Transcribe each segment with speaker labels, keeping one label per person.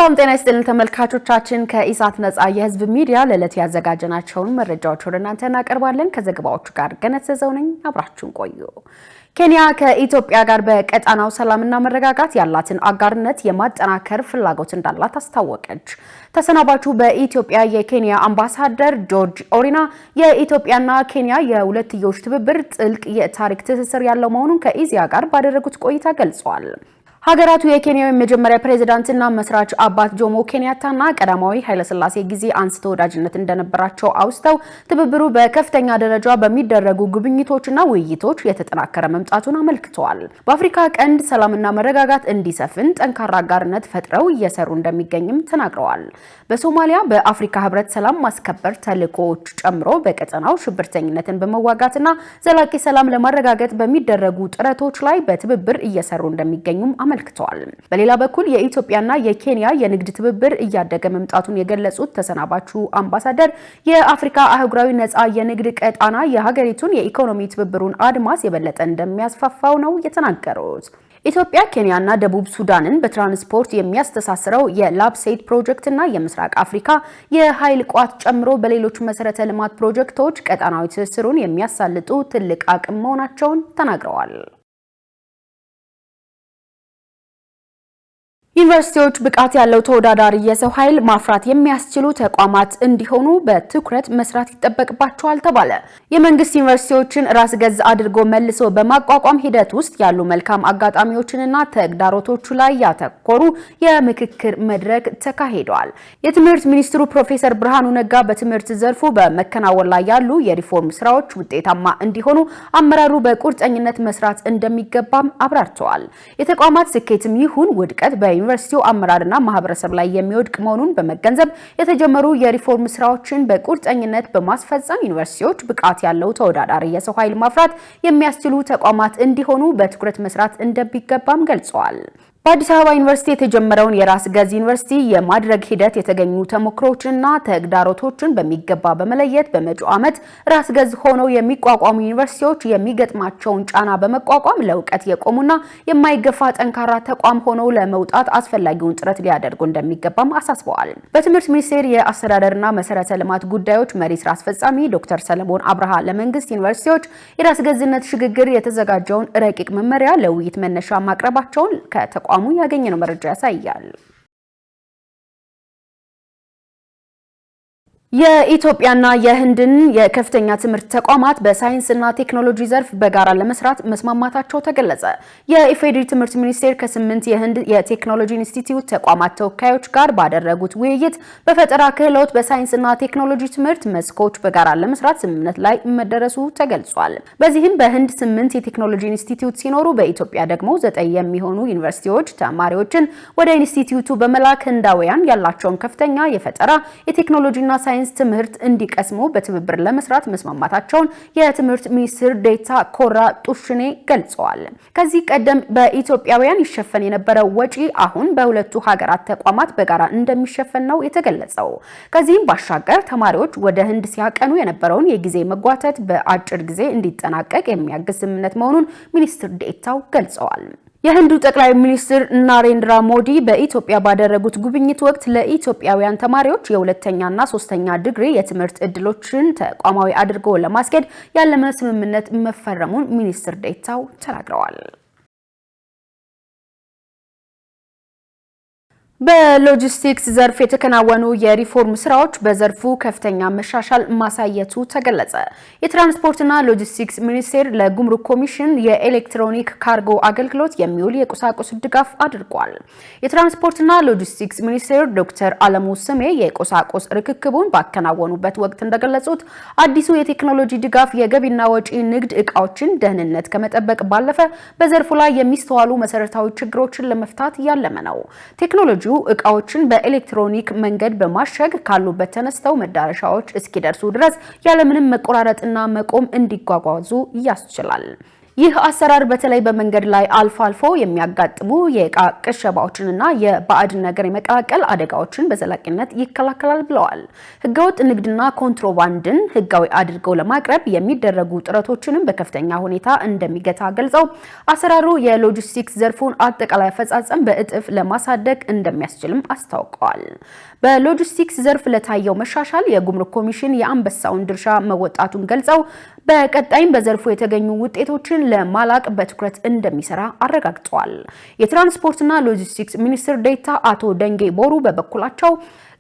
Speaker 1: ሰላም ጤና ይስጥልን ተመልካቾቻችን ከኢሳት ነጻ የህዝብ ሚዲያ ለዕለት ያዘጋጀናቸውን መረጃዎች ወደ እናንተ እናቀርባለን። ከዘገባዎቹ ጋር ገነዘዘው ነኝ። አብራችሁን ቆዩ። ኬንያ ከኢትዮጵያ ጋር በቀጣናው ሰላምና መረጋጋት ያላትን አጋርነት የማጠናከር ፍላጎት እንዳላት አስታወቀች። ተሰናባቹ በኢትዮጵያ የኬንያ አምባሳደር ጆርጅ ኦሪና የኢትዮጵያና ኬንያ የሁለትዮሽ ትብብር ጥልቅ የታሪክ ትስስር ያለው መሆኑን ከኢዚያ ጋር ባደረጉት ቆይታ ገልጸዋል። ሀገራቱ የኬንያው የመጀመሪያ ፕሬዝዳንትና መስራች አባት ጆሞ ኬንያታና ቀዳማዊ ኃይለ ሥላሴ ጊዜ አንስቶ ወዳጅነት እንደነበራቸው አውስተው ትብብሩ በከፍተኛ ደረጃ በሚደረጉ ጉብኝቶችና ውይይቶች የተጠናከረ መምጣቱን አመልክተዋል። በአፍሪካ ቀንድ ሰላምና መረጋጋት እንዲሰፍን ጠንካራ አጋርነት ፈጥረው እየሰሩ እንደሚገኝም ተናግረዋል። በሶማሊያ በአፍሪካ ህብረት ሰላም ማስከበር ተልዕኮዎች ጨምሮ በቀጠናው ሽብርተኝነትን በመዋጋትና ዘላቂ ሰላም ለማረጋገጥ በሚደረጉ ጥረቶች ላይ በትብብር እየሰሩ እንደሚገኙም አመልክተዋል። በሌላ በኩል የኢትዮጵያና የኬንያ የንግድ ትብብር እያደገ መምጣቱን የገለጹት ተሰናባቹ አምባሳደር የአፍሪካ አህጉራዊ ነጻ የንግድ ቀጣና የሀገሪቱን የኢኮኖሚ ትብብሩን አድማስ የበለጠ እንደሚያስፋፋው ነው የተናገሩት። ኢትዮጵያ ኬንያና ደቡብ ሱዳንን በትራንስፖርት የሚያስተሳስረው የላፕሴት ፕሮጀክትና የምስራቅ አፍሪካ የኃይል ቋት ጨምሮ በሌሎች መሰረተ ልማት ፕሮጀክቶች ቀጣናዊ ትስስሩን የሚያሳልጡ ትልቅ አቅም መሆናቸውን ተናግረዋል። ዩኒቨርሲቲዎች ብቃት ያለው ተወዳዳሪ የሰው ኃይል ማፍራት የሚያስችሉ ተቋማት እንዲሆኑ በትኩረት መስራት ይጠበቅባቸዋል ተባለ። የመንግስት ዩኒቨርሲቲዎችን ራስ ገዝ አድርጎ መልሶ በማቋቋም ሂደት ውስጥ ያሉ መልካም አጋጣሚዎችንና ተግዳሮቶቹ ላይ ያተኮሩ የምክክር መድረክ ተካሂዷል። የትምህርት ሚኒስትሩ ፕሮፌሰር ብርሃኑ ነጋ በትምህርት ዘርፉ በመከናወን ላይ ያሉ የሪፎርም ስራዎች ውጤታማ እንዲሆኑ አመራሩ በቁርጠኝነት መስራት እንደሚገባም አብራርተዋል። የተቋማት ስኬትም ይሁን ውድቀት ዩኒቨርሲቲው አመራርና ማህበረሰብ ላይ የሚወድቅ መሆኑን በመገንዘብ የተጀመሩ የሪፎርም ስራዎችን በቁርጠኝነት በማስፈጸም ዩኒቨርሲቲዎች ብቃት ያለው ተወዳዳሪ የሰው ኃይል ማፍራት የሚያስችሉ ተቋማት እንዲሆኑ በትኩረት መስራት እንደሚገባም ገልጸዋል። በአዲስ አበባ ዩኒቨርሲቲ የተጀመረውን የራስ ገዝ ዩኒቨርሲቲ የማድረግ ሂደት የተገኙ ተሞክሮችንና ተግዳሮቶችን በሚገባ በመለየት በመጪው ዓመት ራስ ገዝ ሆነው የሚቋቋሙ ዩኒቨርሲቲዎች የሚገጥማቸውን ጫና በመቋቋም ለእውቀት የቆሙና የማይገፋ ጠንካራ ተቋም ሆነው ለመውጣት አስፈላጊውን ጥረት ሊያደርጉ እንደሚገባም አሳስበዋል። በትምህርት ሚኒስቴር የአስተዳደርና መሰረተ ልማት ጉዳዮች መሪ ስራ አስፈጻሚ ዶክተር ሰለሞን አብርሃ ለመንግስት ዩኒቨርሲቲዎች የራስ ገዝነት ሽግግር የተዘጋጀውን ረቂቅ መመሪያ ለውይይት መነሻ ማቅረባቸውን ከተቋሙ ያገኘነው መረጃ ያሳያል። የኢትዮጵያና የህንድን የከፍተኛ ትምህርት ተቋማት በሳይንስና ቴክኖሎጂ ዘርፍ በጋራ ለመስራት መስማማታቸው ተገለጸ። የኢፌዴሪ ትምህርት ሚኒስቴር ከ8 የህንድ የቴክኖሎጂ ኢንስቲትዩት ተቋማት ተወካዮች ጋር ባደረጉት ውይይት በፈጠራ ክህሎት፣ በሳይንስና ቴክኖሎጂ ትምህርት መስኮች በጋራ ለመስራት ስምምነት ላይ መደረሱ ተገልጿል። በዚህም በህንድ 8 የቴክኖሎጂ ኢንስቲትዩት ሲኖሩ በኢትዮጵያ ደግሞ 9 የሚሆኑ ዩኒቨርሲቲዎች ተማሪዎችን ወደ ኢንስቲትዩቱ በመላክ ህንዳውያን ያላቸውን ከፍተኛ የፈጠራ የቴክኖሎጂና ሳይንስ ትምህርት እንዲቀስሙ በትብብር ለመስራት መስማማታቸውን የትምህርት ሚኒስትር ዴኤታ ኮራ ጡሽኔ ገልጸዋል። ከዚህ ቀደም በኢትዮጵያውያን ይሸፈን የነበረው ወጪ አሁን በሁለቱ ሀገራት ተቋማት በጋራ እንደሚሸፈን ነው የተገለጸው። ከዚህም ባሻገር ተማሪዎች ወደ ህንድ ሲያቀኑ የነበረውን የጊዜ መጓተት በአጭር ጊዜ እንዲጠናቀቅ የሚያግዝ ስምምነት መሆኑን ሚኒስትር ዴኤታው ገልጸዋል። የህንዱ ጠቅላይ ሚኒስትር ናሬንድራ ሞዲ በኢትዮጵያ ባደረጉት ጉብኝት ወቅት ለኢትዮጵያውያን ተማሪዎች የሁለተኛና ሶስተኛ ዲግሪ የትምህርት እድሎችን ተቋማዊ አድርጎ ለማስኬድ ያለመ ስምምነት መፈረሙን ሚኒስትር ዴኤታው ተናግረዋል። በሎጂስቲክስ ዘርፍ የተከናወኑ የሪፎርም ስራዎች በዘርፉ ከፍተኛ መሻሻል ማሳየቱ ተገለጸ። የትራንስፖርትና ሎጂስቲክስ ሚኒስቴር ለጉምሩክ ኮሚሽን የኤሌክትሮኒክ ካርጎ አገልግሎት የሚውል የቁሳቁስ ድጋፍ አድርጓል። የትራንስፖርትና ሎጂስቲክስ ሚኒስቴር ዶክተር አለሙ ስሜ የቁሳቁስ ርክክቡን ባከናወኑበት ወቅት እንደገለጹት አዲሱ የቴክኖሎጂ ድጋፍ የገቢና ወጪ ንግድ ዕቃዎችን ደህንነት ከመጠበቅ ባለፈ በዘርፉ ላይ የሚስተዋሉ መሰረታዊ ችግሮችን ለመፍታት ያለመ ነው። ቴክኖሎጂ እቃዎችን በኤሌክትሮኒክ መንገድ በማሸግ ካሉበት ተነስተው መዳረሻዎች እስኪደርሱ ድረስ ያለምንም መቆራረጥና መቆም እንዲጓጓዙ ያስችላል። ይህ አሰራር በተለይ በመንገድ ላይ አልፎ አልፎ የሚያጋጥሙ የዕቃ ቅሸባዎችንና የባዕድ ነገር የመቀላቀል አደጋዎችን በዘላቂነት ይከላከላል ብለዋል። ህገወጥ ንግድና ኮንትሮባንድን ህጋዊ አድርገው ለማቅረብ የሚደረጉ ጥረቶችንም በከፍተኛ ሁኔታ እንደሚገታ ገልጸው አሰራሩ የሎጂስቲክስ ዘርፉን አጠቃላይ አፈጻጸም በእጥፍ ለማሳደግ እንደሚያስችልም አስታውቀዋል። በሎጂስቲክስ ዘርፍ ለታየው መሻሻል የጉምሩክ ኮሚሽን የአንበሳውን ድርሻ መወጣቱን ገልጸው በቀጣይም በዘርፉ የተገኙ ውጤቶችን ለማላቅ በትኩረት እንደሚሰራ አረጋግጠዋል። የትራንስፖርትና ሎጂስቲክስ ሚኒስትር ዴኤታ አቶ ደንጌ ቦሩ በበኩላቸው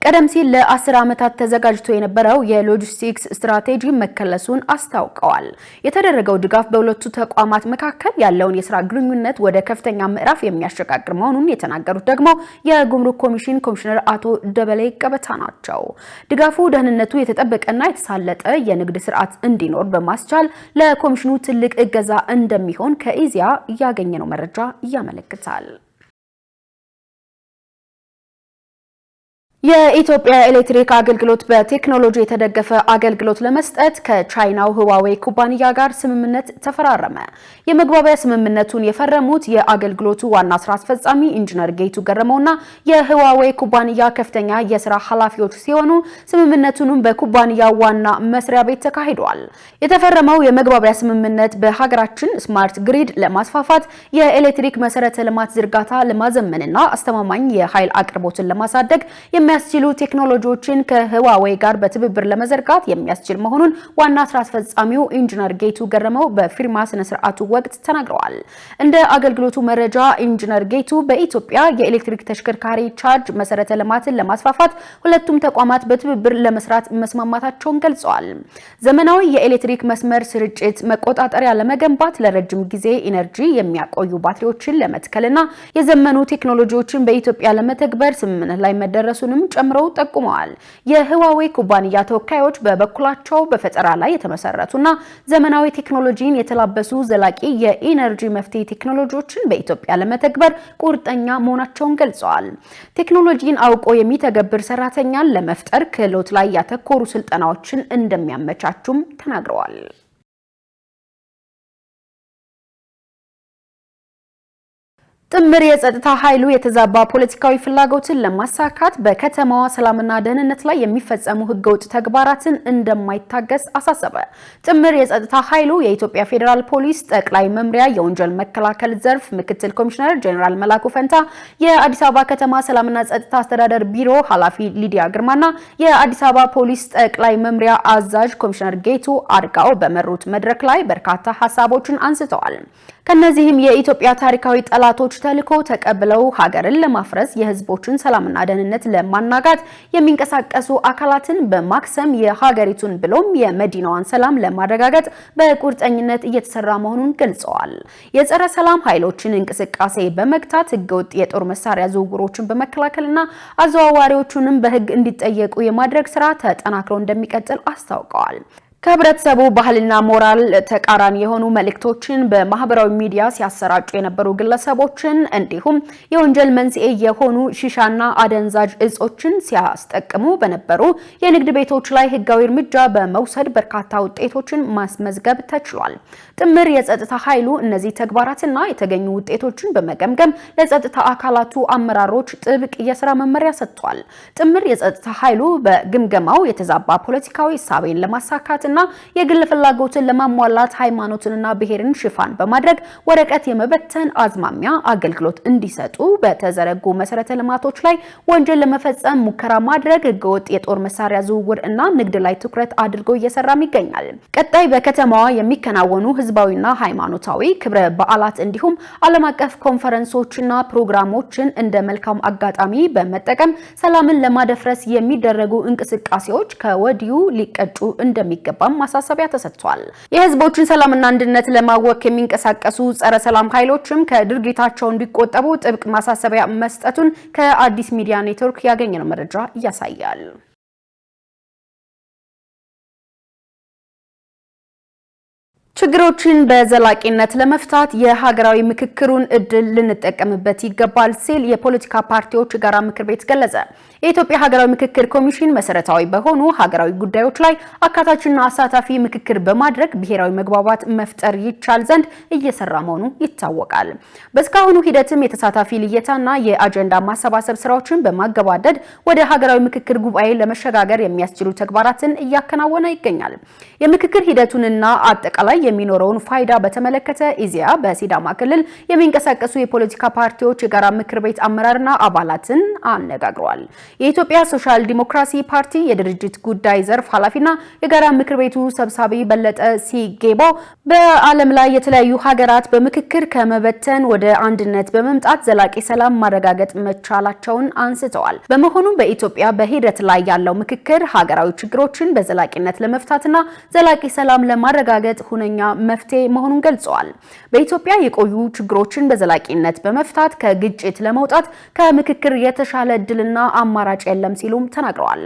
Speaker 1: ቀደም ሲል ለ10 ዓመታት ተዘጋጅቶ የነበረው የሎጂስቲክስ ስትራቴጂ መከለሱን አስታውቀዋል። የተደረገው ድጋፍ በሁለቱ ተቋማት መካከል ያለውን የስራ ግንኙነት ወደ ከፍተኛ ምዕራፍ የሚያሸጋግር መሆኑን የተናገሩት ደግሞ የጉምሩክ ኮሚሽን ኮሚሽነር አቶ ደበሌ ቀበታ ናቸው። ድጋፉ ደህንነቱ የተጠበቀና የተሳለጠ የንግድ ስርዓት እንዲኖር በማስቻል ለኮሚሽኑ ትልቅ እገዛ እንደሚሆን ከኢዚያ ያገኘነው መረጃ ያመለክታል። የኢትዮጵያ ኤሌክትሪክ አገልግሎት በቴክኖሎጂ የተደገፈ አገልግሎት ለመስጠት ከቻይናው ህዋዌ ኩባንያ ጋር ስምምነት ተፈራረመ። የመግባቢያ ስምምነቱን የፈረሙት የአገልግሎቱ ዋና ስራ አስፈጻሚ ኢንጂነር ጌቱ ገረመውና የህዋዌ ኩባንያ ከፍተኛ የስራ ኃላፊዎች ሲሆኑ ስምምነቱንም በኩባንያው ዋና መስሪያ ቤት ተካሂዷል። የተፈረመው የመግባቢያ ስምምነት በሀገራችን ስማርት ግሪድ ለማስፋፋት የኤሌክትሪክ መሰረተ ልማት ዝርጋታ ለማዘመንና አስተማማኝ የኃይል አቅርቦትን ለማሳደግ የሚያስችሉ ቴክኖሎጂዎችን ከህዋዌ ጋር በትብብር ለመዘርጋት የሚያስችል መሆኑን ዋና ስራ አስፈጻሚው ኢንጂነር ጌቱ ገረመው በፊርማ ስነ ስርዓቱ ወቅት ተናግረዋል። እንደ አገልግሎቱ መረጃ ኢንጂነር ጌቱ በኢትዮጵያ የኤሌክትሪክ ተሽከርካሪ ቻርጅ መሰረተ ልማትን ለማስፋፋት ሁለቱም ተቋማት በትብብር ለመስራት መስማማታቸውን ገልጸዋል። ዘመናዊ የኤሌክትሪክ መስመር ስርጭት መቆጣጠሪያ ለመገንባት ለረጅም ጊዜ ኢነርጂ የሚያቆዩ ባትሪዎችን ለመትከልና የዘመኑ ቴክኖሎጂዎችን በኢትዮጵያ ለመተግበር ስምምነት ላይ መደረሱን ጨምረው ጠቁመዋል። የህዋዌ ኩባንያ ተወካዮች በበኩላቸው በፈጠራ ላይ የተመሰረቱና ዘመናዊ ቴክኖሎጂን የተላበሱ ዘላቂ የኢነርጂ መፍትሄ ቴክኖሎጂዎችን በኢትዮጵያ ለመተግበር ቁርጠኛ መሆናቸውን ገልጸዋል። ቴክኖሎጂን አውቆ የሚተገብር ሰራተኛን ለመፍጠር ክህሎት ላይ ያተኮሩ ስልጠናዎችን እንደሚያመቻቹም ተናግረዋል። ጥምር የጸጥታ ኃይሉ የተዛባ ፖለቲካዊ ፍላጎትን ለማሳካት በከተማዋ ሰላምና ደህንነት ላይ የሚፈጸሙ ህገወጥ ተግባራትን እንደማይታገስ አሳሰበ። ጥምር የጸጥታ ኃይሉ የኢትዮጵያ ፌዴራል ፖሊስ ጠቅላይ መምሪያ የወንጀል መከላከል ዘርፍ ምክትል ኮሚሽነር ጄኔራል መላኩ ፈንታ፣ የአዲስ አበባ ከተማ ሰላምና ጸጥታ አስተዳደር ቢሮ ኃላፊ ሊዲያ ግርማና የአዲስ አበባ ፖሊስ ጠቅላይ መምሪያ አዛዥ ኮሚሽነር ጌቱ አርጋው በመሩት መድረክ ላይ በርካታ ሀሳቦችን አንስተዋል። ከነዚህም የኢትዮጵያ ታሪካዊ ጠላቶች ተልዕኮ ተቀብለው ሀገርን ለማፍረስ የህዝቦችን ሰላምና ደህንነት ለማናጋት የሚንቀሳቀሱ አካላትን በማክሰም የሀገሪቱን ብሎም የመዲናዋን ሰላም ለማረጋገጥ በቁርጠኝነት እየተሰራ መሆኑን ገልጸዋል። የጸረ ሰላም ኃይሎችን እንቅስቃሴ በመግታት ህገወጥ የጦር መሳሪያ ዝውውሮችን በመከላከልና አዘዋዋሪዎቹንም በህግ እንዲጠየቁ የማድረግ ስራ ተጠናክሮ እንደሚቀጥል አስታውቀዋል። ከህብረተሰቡ ባህልና ሞራል ተቃራኒ የሆኑ መልእክቶችን በማህበራዊ ሚዲያ ሲያሰራጩ የነበሩ ግለሰቦችን እንዲሁም የወንጀል መንስኤ የሆኑ ሺሻና አደንዛዥ እጾችን ሲያስጠቅሙ በነበሩ የንግድ ቤቶች ላይ ህጋዊ እርምጃ በመውሰድ በርካታ ውጤቶችን ማስመዝገብ ተችሏል። ጥምር የጸጥታ ኃይሉ እነዚህ ተግባራትና የተገኙ ውጤቶችን በመገምገም ለጸጥታ አካላቱ አመራሮች ጥብቅ የስራ መመሪያ ሰጥቷል። ጥምር የጸጥታ ኃይሉ በግምገማው የተዛባ ፖለቲካዊ እሳቤን ለማሳካትና የግል ፍላጎትን ለማሟላት ሃይማኖትንና ብሔርን ሽፋን በማድረግ ወረቀት የመበተን አዝማሚያ አገልግሎት እንዲሰጡ በተዘረጉ መሰረተ ልማቶች ላይ ወንጀል ለመፈጸም ሙከራ ማድረግ፣ ህገወጥ የጦር መሳሪያ ዝውውር እና ንግድ ላይ ትኩረት አድርጎ እየሰራም ይገኛል። ቀጣይ በከተማዋ የሚከናወኑ ህዝባዊና ሃይማኖታዊ ክብረ በዓላት እንዲሁም ዓለም አቀፍ ኮንፈረንሶችና ፕሮግራሞችን እንደ መልካም አጋጣሚ በመጠቀም ሰላምን ለማደፍረስ የሚደረጉ እንቅስቃሴዎች ከወዲሁ ሊቀጩ እንደሚገባ ማሳሰቢያ ተሰጥቷል። የህዝቦችን ሰላምና አንድነት ለማወክ የሚንቀሳቀሱ ጸረ ሰላም ኃይሎችም ከድርጊታቸው እንዲቆጠቡ ጥብቅ ማሳሰቢያ መስጠቱን ከአዲስ ሚዲያ ኔትወርክ ያገኘነው መረጃ ያሳያል። ችግሮችን በዘላቂነት ለመፍታት የሀገራዊ ምክክሩን እድል ልንጠቀምበት ይገባል ሲል የፖለቲካ ፓርቲዎች የጋራ ምክር ቤት ገለጸ። የኢትዮጵያ ሀገራዊ ምክክር ኮሚሽን መሰረታዊ በሆኑ ሀገራዊ ጉዳዮች ላይ አካታችና አሳታፊ ምክክር በማድረግ ብሔራዊ መግባባት መፍጠር ይቻል ዘንድ እየሰራ መሆኑ ይታወቃል። በእስካሁኑ ሂደትም የተሳታፊ ልየታና የአጀንዳ ማሰባሰብ ስራዎችን በማገባደድ ወደ ሀገራዊ ምክክር ጉባኤ ለመሸጋገር የሚያስችሉ ተግባራትን እያከናወነ ይገኛል። የምክክር ሂደቱንና አጠቃላይ የሚኖረውን ፋይዳ በተመለከተ ኢዜአ በሲዳማ ክልል የሚንቀሳቀሱ የፖለቲካ ፓርቲዎች የጋራ ምክር ቤት አመራርና አባላትን አነጋግሯል። የኢትዮጵያ ሶሻል ዲሞክራሲ ፓርቲ የድርጅት ጉዳይ ዘርፍ ኃላፊና የጋራ ምክር ቤቱ ሰብሳቢ በለጠ ሲጌቦ በዓለም ላይ የተለያዩ ሀገራት በምክክር ከመበተን ወደ አንድነት በመምጣት ዘላቂ ሰላም ማረጋገጥ መቻላቸውን አንስተዋል። በመሆኑም በኢትዮጵያ በሂደት ላይ ያለው ምክክር ሀገራዊ ችግሮችን በዘላቂነት ለመፍታትና ዘላቂ ሰላም ለማረጋገጥ ሁነኛ መፍትሄ መሆኑን ገልጸዋል። በኢትዮጵያ የቆዩ ችግሮችን በዘላቂነት በመፍታት ከግጭት ለመውጣት ከምክክር የተሻለ እድልና አማራጭ የለም ሲሉም ተናግረዋል።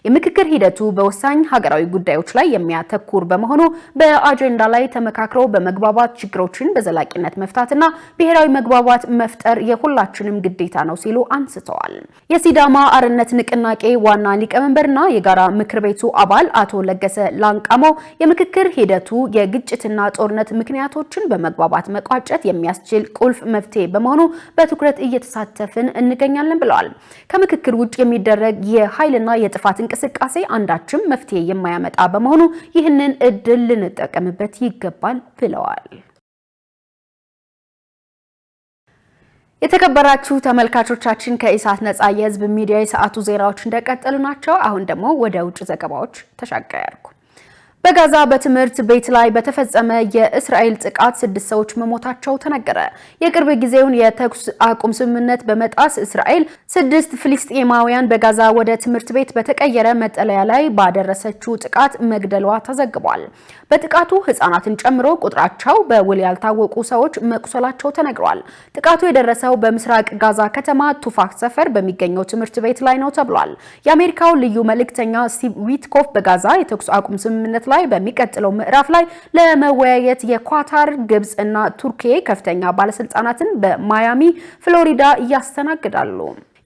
Speaker 1: የምክክር ሂደቱ በወሳኝ ሀገራዊ ጉዳዮች ላይ የሚያተኩር በመሆኑ በአጀንዳ ላይ ተመካክሮ በመግባባት ችግሮችን በዘላቂነት መፍታትና ብሔራዊ መግባባት መፍጠር የሁላችንም ግዴታ ነው ሲሉ አንስተዋል። የሲዳማ አርነት ንቅናቄ ዋና ሊቀመንበርና የጋራ ምክር ቤቱ አባል አቶ ለገሰ ላንቃሞ የምክክር ሂደቱ የግጭትና ጦርነት ምክንያቶችን በመግባባት መቋጨት የሚያስችል ቁልፍ መፍትሄ በመሆኑ በትኩረት እየተሳተፍን እንገኛለን ብለዋል። ከምክክር ውጭ የሚደረግ የኃይልና የጥፋት እንቅስቃሴ አንዳችም መፍትሄ የማያመጣ በመሆኑ ይህንን እድል ልንጠቀምበት ይገባል ብለዋል። የተከበራችሁ ተመልካቾቻችን ከኢሳት ነጻ የህዝብ ሚዲያ የሰዓቱ ዜናዎች እንደቀጠሉ ናቸው። አሁን ደግሞ ወደ ውጭ ዘገባዎች ተሻገርኩ። በጋዛ በትምህርት ቤት ላይ በተፈጸመ የእስራኤል ጥቃት 6 ሰዎች መሞታቸው ተነገረ። የቅርብ ጊዜውን የተኩስ አቁም ስምምነት በመጣስ እስራኤል 6 ፍልስጤማውያን በጋዛ ወደ ትምህርት ቤት በተቀየረ መጠለያ ላይ ባደረሰችው ጥቃት መግደሏ ተዘግቧል። በጥቃቱ ህፃናትን ጨምሮ ቁጥራቸው በውል ያልታወቁ ሰዎች መቁሰላቸው ተነግሯል። ጥቃቱ የደረሰው በምስራቅ ጋዛ ከተማ ቱፋክ ሰፈር በሚገኘው ትምህርት ቤት ላይ ነው ተብሏል። የአሜሪካው ልዩ መልእክተኛ ስቲቭ ዊትኮፍ በጋዛ የተኩስ አቁም ስምምነት ላይ በሚቀጥለው ምዕራፍ ላይ ለመወያየት የኳታር፣ ግብጽ እና ቱርኪያ ከፍተኛ ባለስልጣናትን በማያሚ ፍሎሪዳ ያስተናግዳሉ።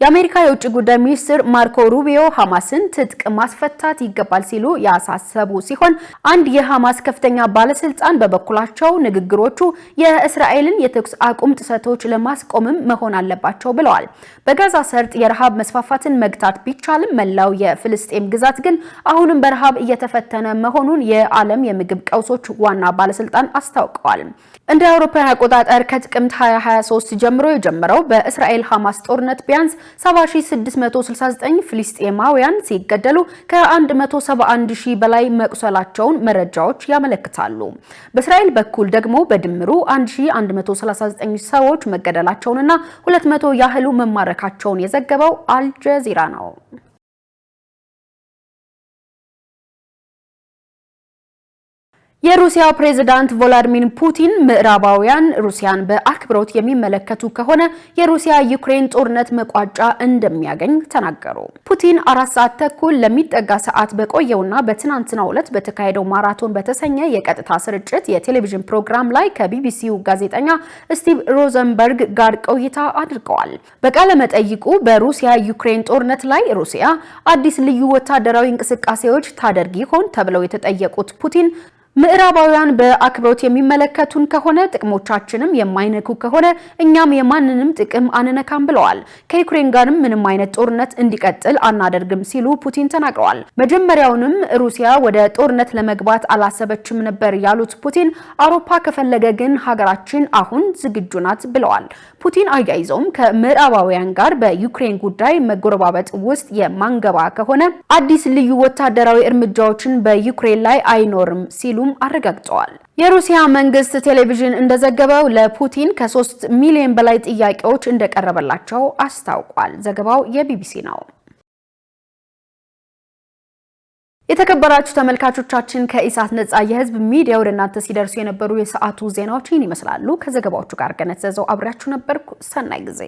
Speaker 1: የአሜሪካ የውጭ ጉዳይ ሚኒስትር ማርኮ ሩቢዮ ሐማስን ትጥቅ ማስፈታት ይገባል ሲሉ ያሳሰቡ ሲሆን አንድ የሐማስ ከፍተኛ ባለስልጣን በበኩላቸው ንግግሮቹ የእስራኤልን የተኩስ አቁም ጥሰቶች ለማስቆምም መሆን አለባቸው ብለዋል። በጋዛ ሰርጥ የረሃብ መስፋፋትን መግታት ቢቻልም መላው የፍልስጤም ግዛት ግን አሁንም በረሃብ እየተፈተነ መሆኑን የዓለም የምግብ ቀውሶች ዋና ባለስልጣን አስታውቀዋል። እንደ አውሮፓውያን አቆጣጠር ከጥቅምት 2023 ጀምሮ የጀመረው በእስራኤል ሐማስ ጦርነት ቢያንስ 70669 ፍልስጤማውያን ሲገደሉ ከ171000 በላይ መቁሰላቸውን መረጃዎች ያመለክታሉ። በእስራኤል በኩል ደግሞ በድምሩ 1139 ሰዎች መገደላቸውንና 200 ያህሉ መማረካቸውን የዘገበው አልጀዚራ ነው። የሩሲያ ፕሬዝዳንት ቮሎዲሚር ፑቲን ምዕራባውያን ሩሲያን በአክብሮት የሚመለከቱ ከሆነ የሩሲያ ዩክሬን ጦርነት መቋጫ እንደሚያገኝ ተናገሩ። ፑቲን 4 ሰዓት ተኩል ለሚጠጋ ሰዓት በቆየውና በትናንትናው ዕለት በተካሄደው ማራቶን በተሰኘ የቀጥታ ስርጭት የቴሌቪዥን ፕሮግራም ላይ ከቢቢሲው ጋዜጠኛ ስቲቭ ሮዘንበርግ ጋር ቆይታ አድርገዋል። በቃለ መጠይቁ በሩሲያ ዩክሬን ጦርነት ላይ ሩሲያ አዲስ ልዩ ወታደራዊ እንቅስቃሴዎች ታደርግ ይሆን ተብለው የተጠየቁት ፑቲን ምዕራባውያን በአክብሮት የሚመለከቱን ከሆነ ጥቅሞቻችንም የማይነኩ ከሆነ እኛም የማንንም ጥቅም አንነካም ብለዋል። ከዩክሬን ጋርም ምንም አይነት ጦርነት እንዲቀጥል አናደርግም ሲሉ ፑቲን ተናግረዋል። መጀመሪያውንም ሩሲያ ወደ ጦርነት ለመግባት አላሰበችም ነበር ያሉት ፑቲን አውሮፓ ከፈለገ ግን ሀገራችን አሁን ዝግጁ ናት ብለዋል። ፑቲን አያይዘውም ከምዕራባውያን ጋር በዩክሬን ጉዳይ መጎረባበጥ ውስጥ የማንገባ ከሆነ አዲስ ልዩ ወታደራዊ እርምጃዎችን በዩክሬን ላይ አይኖርም ሲሉ አረጋግጠዋል። የሩሲያ መንግስት ቴሌቪዥን እንደዘገበው ለፑቲን ከ3 ሚሊዮን በላይ ጥያቄዎች እንደቀረበላቸው አስታውቋል። ዘገባው የቢቢሲ ነው። የተከበራችሁ ተመልካቾቻችን ከኢሳት ነጻ የህዝብ ሚዲያ ወደ እናንተ ሲደርሱ የነበሩ የሰዓቱ ዜናዎች ይህን ይመስላሉ። ከዘገባዎቹ ጋር ገነት ዘዘው አብራችሁ ነበርኩ። ሰናይ ጊዜ